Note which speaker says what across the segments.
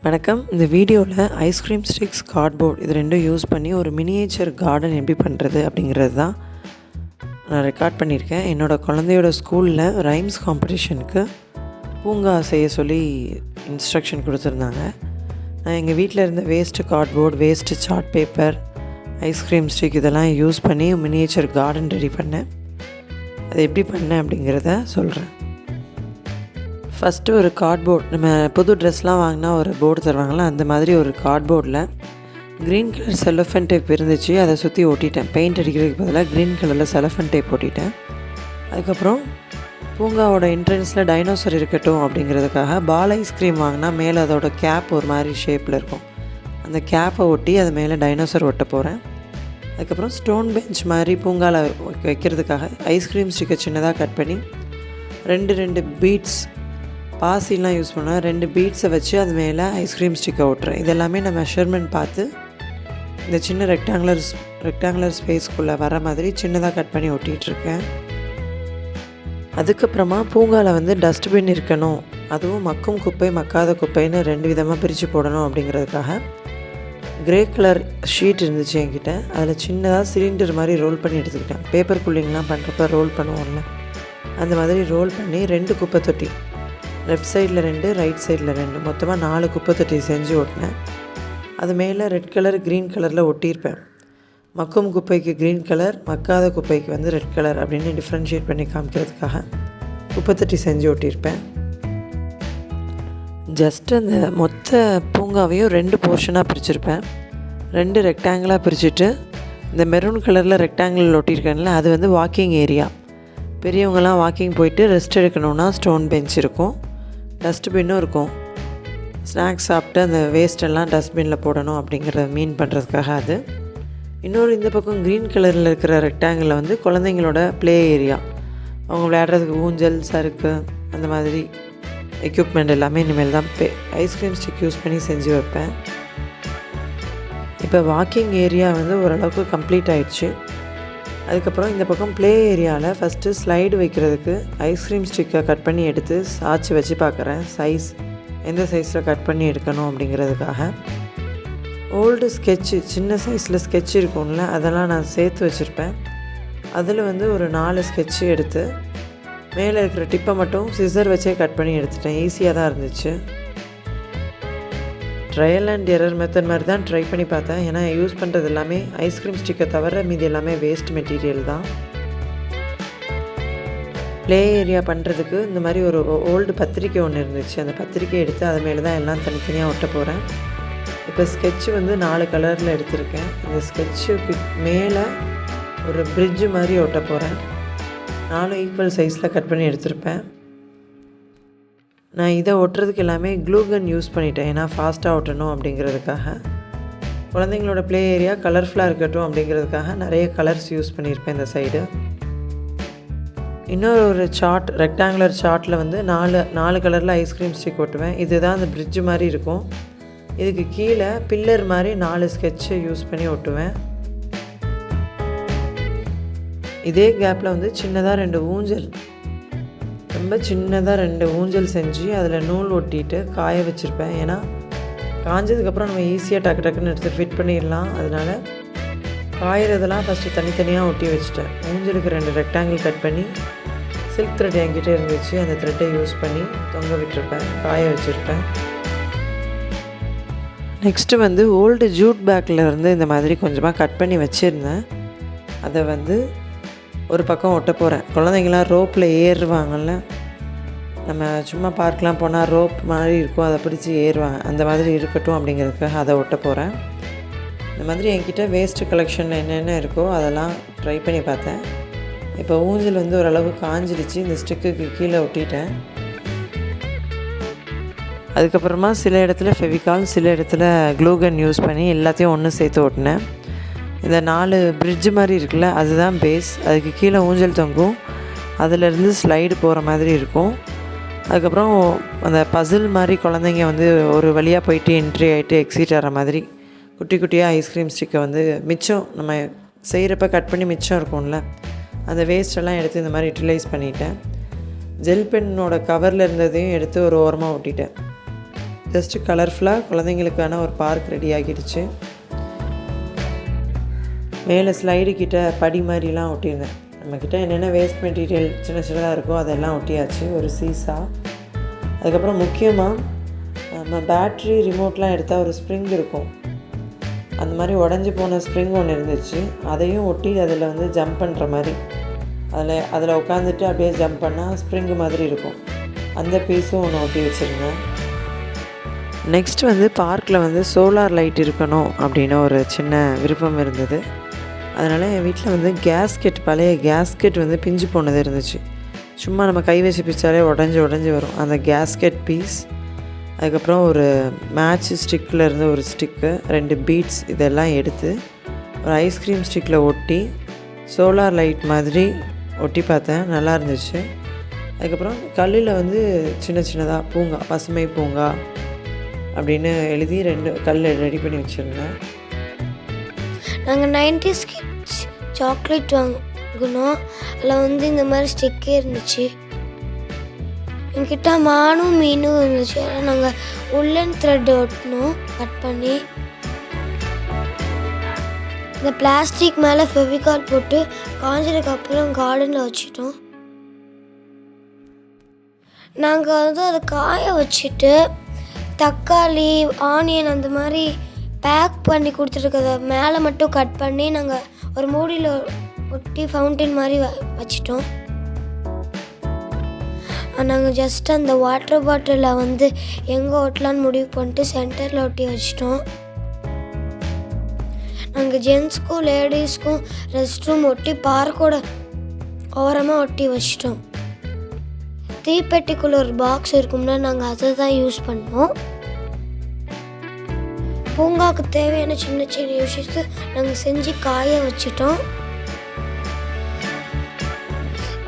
Speaker 1: வணக்கம். இந்த வீடியோவில் ஐஸ்கிரீம் ஸ்டிக்ஸ், கார்ட்போர்ட் இது ரெண்டும் யூஸ் பண்ணி ஒரு மினியேச்சர் கார்டன் எப்படி பண்ணுறது அப்படிங்கிறது தான் நான் ரெக்கார்ட் பண்ணியிருக்கேன். என்னோடய குழந்தையோட ஸ்கூலில் ரைம்ஸ் காம்படிஷனுக்கு பூங்கா செய்ய சொல்லி இன்ஸ்ட்ரக்ஷன் கொடுத்துருந்தாங்க. நான் எங்கள் வீட்டில் இருந்த waste cardboard, waste chart paper, ice cream stick இதெல்லாம் யூஸ் பண்ணி மினியேச்சர் கார்டன் ரெடி பண்ணேன். அது எப்படி பண்ணேன் அப்படிங்கிறத சொல்கிறேன். ஃபஸ்ட்டு ஒரு கார்ட்போர்ட், நம்ம புது ட்ரெஸ்லாம் வாங்கினா ஒரு போர்டு தருவாங்களா, அந்த மாதிரி ஒரு கார்ட்போர்டில் க்ரீன் கலர் செலோஃபன் டேப் இருந்துச்சு. அதை சுற்றி ஒட்டிட்டேன். பெயிண்ட் அடிக்கிறதுக்கு பதிலாக க்ரீன் கலரில் செலோஃபன் டேப் ஒட்டிட்டேன். அதுக்கப்புறம் பூங்காவோட என்ட்ரன்ஸில் டைனோசர் இருக்கட்டும் அப்படிங்கிறதுக்காக பால் ஐஸ்கிரீம் வாங்கினா மேலே அதோட கேப் ஒரு மாதிரி ஷேப்பில் இருக்கும். அந்த கேப்பை ஒட்டி அது மேலே டைனோசர் ஒட்ட போகிறேன். அதுக்கப்புறம் ஸ்டோன் பெஞ்ச் மாதிரி பூங்காவில் வைக்கிறதுக்காக ஐஸ்கிரீம் ஸ்டிக்கை சின்னதாக கட் பண்ணி ரெண்டு பீட்ஸ் பாசிலாம் யூஸ் பண்ணால் 2 பீட்ஸை வச்சு அது மேலே ஐஸ்கிரீம் ஸ்டிக்கை ஓட்டுறேன். இதெல்லாமே நான் மெஷர்மெண்ட் பார்த்து இந்த சின்ன ரெக்டாங்குலர் ஸ்பேஸ்க்குள்ளே வர மாதிரி சின்னதாக கட் பண்ணி ஒட்டிகிட்ருக்கேன். அதுக்கப்புறமா பூங்காவில் டஸ்ட்பின் இருக்கணும், அதுவும் மக்கும் குப்பை மக்காத குப்பைன்னு 2 விதமாக பிரித்து போடணும் அப்படிங்கிறதுக்காக கிரே கலர் ஷீட் இருந்துச்சு என்கிட்ட. அதில் சின்னதாக சிலிண்டர் மாதிரி ரோல் பண்ணி எடுத்துக்கிட்டேன். பேப்பர் புல்லிங்லாம் பண்ணுறப்ப ரோல் பண்ணுவோம்ல, அந்த மாதிரி ரோல் பண்ணி 2 குப்பை தொட்டி, லெஃப்ட் சைடில் 2, ரைட் சைடில் 2, மொத்தமாக 4 குப்பை தொட்டி செஞ்சு ஓட்டினேன். அது மேலே ரெட் கலர் க்ரீன் கலரில் ஒட்டியிருப்பேன். மக்கும் குப்பைக்கு க்ரீன் கலர், மக்காத குப்பைக்கு ரெட் கலர் அப்படின்னு டிஃப்ரென்ஷியேட் பண்ணி காமிக்கிறதுக்காக குப்பை தொட்டி செஞ்சு ஒட்டியிருப்பேன். ஜஸ்ட் அந்த மொத்த பூங்காவையும் 2 போர்ஷனாக பிரிச்சுருப்பேன். 2 ரெக்டாங்கிளாக பிரிச்சுட்டு இந்த மெரூன் கலரில் ரெக்டாங்கிள் ஒட்டியிருக்கேன்ல, அது வாக்கிங் ஏரியா. பெரியவங்களாம் வாக்கிங் போயிட்டு ரெஸ்ட் எடுக்கணுன்னா ஸ்டோன் பெஞ்ச் இருக்கும், டஸ்ட்பின்னும் இருக்கும். ஸ்நாக்ஸ் சாப்பிட்டு அந்த வேஸ்ட்டெல்லாம் டஸ்ட்பினில் போடணும் அப்படிங்கிறத மீன் பண்ணுறதுக்காக அது. இன்னொரு இந்த பக்கம் க்ரீன் கலரில் இருக்கிற ரெக்டாங்கிளில் குழந்தைங்களோட ப்ளே ஏரியா. அவங்க விளையாடுறதுக்கு ஊஞ்சல், சறுக்கு, அந்த மாதிரி எக்யூப்மெண்ட் எல்லாமே இனிமேல் தான் ஐஸ்கிரீம் ஸ்டிக் யூஸ் பண்ணி செஞ்சு வைப்பேன். இப்போ வாக்கிங் ஏரியா ஓரளவுக்கு கம்ப்ளீட் ஆகிடுச்சு. அதுக்கப்புறம் இந்த பக்கம் ப்ளே ஏரியாவில் ஃபஸ்ட்டு ஸ்லைடு வைக்கிறதுக்கு ஐஸ்கிரீம் ஸ்டிக்கை கட் பண்ணி எடுத்து சாய்ச்சி வச்சு பார்க்குறேன். சைஸ் எந்த சைஸில் கட் பண்ணி எடுக்கணும் அப்படிங்கிறதுக்காக. ஓல்டு ஸ்கெட்சு, சின்ன சைஸில் ஸ்கெட்ச் இருக்கும்ல, அதெல்லாம் நான் சேர்த்து வச்சுருப்பேன். அதில் ஒரு 4 ஸ்கெட்சு எடுத்து மேலே இருக்கிற டிப்பை மட்டும் சிசர் வச்சே கட் பண்ணி எடுத்துட்டேன். ஈஸியாக தான் இருந்துச்சு. ட்ரையல் அண்ட் எரர் மெத்தட் மாதிரி தான் ட்ரை பண்ணி பார்த்தேன். ஏன்னா யூஸ் பண்ணுறது எல்லாமே ஐஸ்கிரீம் ஸ்டிக்கை தவிர மீதி எல்லாமே வேஸ்ட் மெட்டீரியல் தான். ப்ளே ஏரியா பண்ணுறதுக்கு இந்த மாதிரி ஒரு ஓல்டு பத்திரிக்கை ஒன்று இருந்துச்சு. அந்த பத்திரிக்கை எடுத்து அது மேலே தான் எல்லாம் தனித்தனியாக ஒட்ட போகிறேன். இப்போ ஸ்கெட்சு 4 கலரில் எடுத்திருக்கேன். இந்த ஸ்கெட்சுக்கு மேலே ஒரு பிரிட்ஜு மாதிரி ஒட்ட போகிறேன். 4 ஈக்குவல் சைஸில் கட் பண்ணி எடுத்திருப்பேன். நான் இதை ஒட்டுறதுக்கு எல்லாமே க்ளூகன் யூஸ் பண்ணிட்டேன். ஏன்னா ஃபாஸ்ட்டாக ஒட்டணும் அப்படிங்கிறதுக்காக. குழந்தைங்களோட ப்ளே ஏரியா கலர்ஃபுல்லாக இருக்கட்டும் அப்படிங்கிறதுக்காக நிறைய கலர்ஸ் யூஸ் பண்ணியிருப்பேன் இந்த சைடு. இன்னொரு ஒரு சார்ட், ரெக்டாங்குலர் சார்ட்டில் 4 கலரில் ஐஸ்கிரீம் ஸ்டிக் ஒட்டுவேன். இதுதான் அந்த பிரிட்ஜு மாதிரி இருக்கும். இதுக்கு கீழே பில்லர் மாதிரி 4 ஸ்கெட்சை யூஸ் பண்ணி ஒட்டுவேன். இதே கேப்பில் சின்னதாக 2 ஊஞ்சல், ரொம்ப சின்னதாக 2 ஊஞ்சல் செஞ்சு அதில் நூல் ஒட்டிட்டு காய வச்சுருப்பேன். ஏன்னா காஞ்சதுக்கப்புறம் நம்ம ஈஸியாக டக்குன்னு எடுத்து ஃபிட் பண்ணிடலாம். அதனால் காயிறதெல்லாம் ஃபஸ்ட்டு தனித்தனியாக ஒட்டி வச்சுட்டேன். ஊஞ்சலுக்கு 2 ரெக்டாங்கிள் கட் பண்ணி சில்க் த்ரெட் என்கிட்ட இருந்துச்சு. அந்த த்ரெட்டை யூஸ் பண்ணி தொங்க விட்டுருப்பேன், காய வச்சுருப்பேன். நெக்ஸ்ட்டு ஓல்டு ஜூட் பேக்கில் இந்த மாதிரி கொஞ்சமாக கட் பண்ணி வச்சுருந்தேன். அதை ஒரு பக்கம் ஒட்ட போகிறேன். குழந்தைங்களாம் ரோப்பில் ஏறுவாங்கள்ல, நம்ம சும்மா பார்க்கலாம் போனால் ரோப் மாதிரி இருக்கும், அதை பிடிச்சி ஏறுவாங்க, அந்த மாதிரி இருக்கட்டும் அப்படிங்கிறதுக்காக அதை ஒட்ட போகிறேன். இந்த மாதிரி என்கிட்ட வேஸ்ட்டு கலெக்ஷனில் என்னென்ன இருக்கோ அதெல்லாம் ட்ரை பண்ணி பார்த்தேன். இப்போ ஊஞ்சல் ஓரளவு காஞ்சிடுச்சு. இந்த ஸ்டிக்குக்கு கீழே ஒட்டிட்டேன். அதுக்கப்புறமா சில இடத்துல ஃபெவிகால், சில இடத்துல க்ளூகன் யூஸ் பண்ணி எல்லாத்தையும் ஒன்று சேர்த்து ஒட்டினேன். இந்த 4 பிரிட்ஜு மாதிரி இருக்குல்ல, அதுதான் பேஸ். அதுக்கு கீழே ஊஞ்சல் தொங்கும், அதிலேருந்து ஸ்லைடு போகிற மாதிரி இருக்கும். அதுக்கப்புறம் அந்த பசில் மாதிரி குழந்தைங்க ஒரு வழியாக போயிட்டு என்ட்ரி ஆகிட்டு எக்ஸிட் ஆகிற மாதிரி குட்டி குட்டியாக ஐஸ்கிரீம் ஸ்டிக்கை மிச்சம் நம்ம செய்கிறப்ப கட் பண்ணி மிச்சம் இருக்கும்ல, அந்த வேஸ்ட்டெல்லாம் எடுத்து இந்த மாதிரி யூட்டிலைஸ் பண்ணிட்டேன். ஜெல் பென்னோட கவரில் இருந்ததையும் எடுத்து ஒரு ஓரமாக ஒட்டிட்டேன். ஜஸ்ட்டு கலர்ஃபுல்லாக குழந்தைங்களுக்கான ஒரு பார்க் ரெடி ஆகிடுச்சு. மேலே ஸ்லைடு கிட்ட படி மாதிரிலாம் ஒட்டியிருந்தேன். நம்மக்கிட்ட என்னென்ன வேஸ்ட் மெட்டீரியல் சின்ன சின்னதாக இருக்கோ அதெல்லாம் ஒட்டியாச்சு. ஒரு சீசா, அதுக்கப்புறம் முக்கியமாக நம்ம பேட்ரி ரிமோட்லாம் எடுத்தால் ஒரு ஸ்ப்ரிங் இருக்கும், அந்த மாதிரி உடஞ்சி போன ஸ்ப்ரிங் ஒன்று இருந்துச்சு. அதையும் ஒட்டி அதில் வந்து ஜம்ப் பண்ணுற மாதிரி அதில் உட்காந்துட்டு அப்படியே ஜம்ப் பண்ணால் ஸ்ப்ரிங்கு மாதிரி இருக்கும். அந்த பீஸும் ஒன்று ஒட்டி வச்சுருந்தேன். நெக்ஸ்ட் வந்து பார்க்கில் வந்து சோலார் லைட் இருக்கணும் அப்படின்னு ஒரு சின்ன விருப்பம் இருந்தது. அதனால் என் வீட்டில் வந்து பழைய கேஸ்கெட் வந்து பிஞ்சு போனது இருந்துச்சு. சும்மா நம்ம கை வச்சு பிச்சாலே உடஞ்சி வரும். அந்த கேஸ்கெட் பீஸ், அதுக்கப்புறம் ஒரு மேட்ச் ஸ்டிக்கில் இருந்து ஒரு ஸ்டிக்கு, 2 பீட்ஸ் இதெல்லாம் எடுத்து ஒரு ஐஸ்கிரீம் ஸ்டிக்கில் ஒட்டி சோலார் லைட் மாதிரி ஒட்டி பார்த்தேன். நல்லா இருந்துச்சு. அதுக்கப்புறம் கல்லில் வந்து சின்ன சின்னதாக பூங்கா, பசுமை பூங்கா அப்படின்னு எழுதி 2 கல் ரெடி பண்ணி வச்சுருந்தேன்.
Speaker 2: நாங்கள் 90s கிட்ஸ் சாக்லேட் வாங்கினோம். அதில் வந்து இந்த மாதிரி ஸ்டிக்கே இருந்துச்சு. என்கிட்ட மானும் மீனும் இருந்துச்சு. ஆனால் நாங்கள் உள்ளன் த்ரெட் ஒட்டினோம் கட் பண்ணி. இந்த பிளாஸ்டிக் மேலே ஃபெவிகால் போட்டு காஞ்சதுக்கப்புறம் கார்டனில் வச்சுட்டோம். நாங்கள் வந்து அதை காய வச்சுட்டு தக்காளி, ஆனியன் அந்த மாதிரி பேக் பண்ணி கொடுத்துருக்கத மேலே மட்டும் கட் பண்ணி நாங்கள் ஒரு மூடியில் ஒட்டி ஃபவுண்டைன் மாதிரி வச்சிட்டோம். நாங்கள் ஜஸ்ட் அந்த வாட்டர் பாட்டிலில் வந்து எங்கே ஒட்டலான்னு முடிவு பண்ணிட்டு சென்டரில் ஒட்டி வச்சிட்டோம். நாங்கள் ஜென்ஸ்க்கும் லேடிஸ்க்கும் ரெஸ்ட் ரூம் ஒட்டி பார்க்கோட ஓரமாக ஒட்டி வச்சிட்டோம். தீப்பெட்டிக்குள்ளே ஒரு பாக்ஸ் இருக்கும்னா நாங்கள் அதை தான் யூஸ் பண்ணோம். பூங்காவுக்கு தேவையான சின்ன சின்ன விஷயத்தை நாங்கள் செஞ்சு காய வச்சிட்டோம்.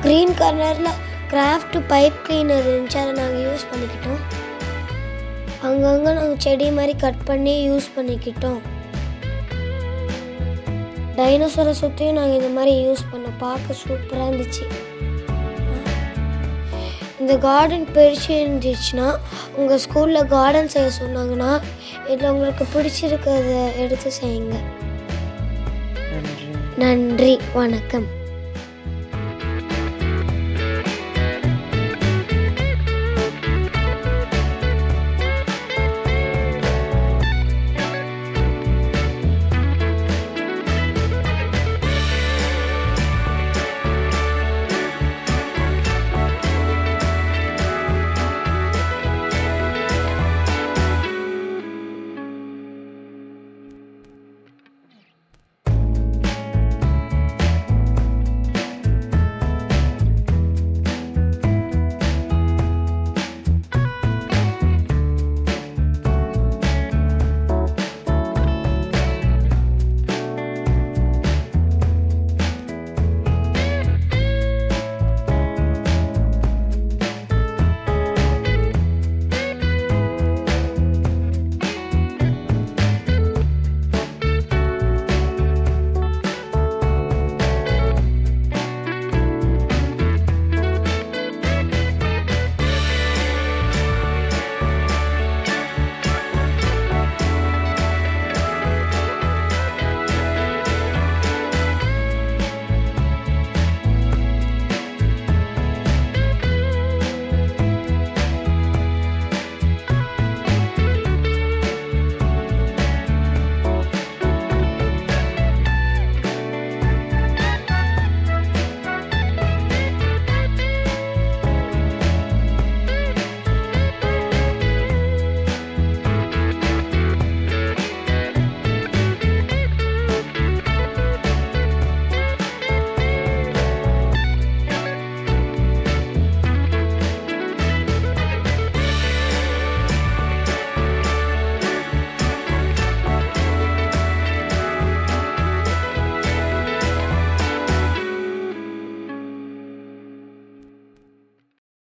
Speaker 2: க்ரீன் கலரில் கிராஃப்ட் பைப் கிளீனர் இருந்துச்சு, அதை நாங்கள் யூஸ் பண்ணிக்கிட்டோம். அங்கங்கே நாங்கள் செடி மாதிரி கட் பண்ணி யூஸ் பண்ணிக்கிட்டோம். டைனோசரை சுற்றியும் நாங்கள் இந்த மாதிரி யூஸ் பண்ணோம். பார்க்க சூப்பராக இருந்துச்சு. இந்த கார்டன் பிரிச்சு இருந்துச்சுன்னா உங்கள் ஸ்கூலில் கார்டன் செய்ய சொன்னாங்கன்னா இதில் உங்களுக்கு பிடிச்சிருக்கிறத எடுத்து செய்யுங்க. நன்றி, வணக்கம்.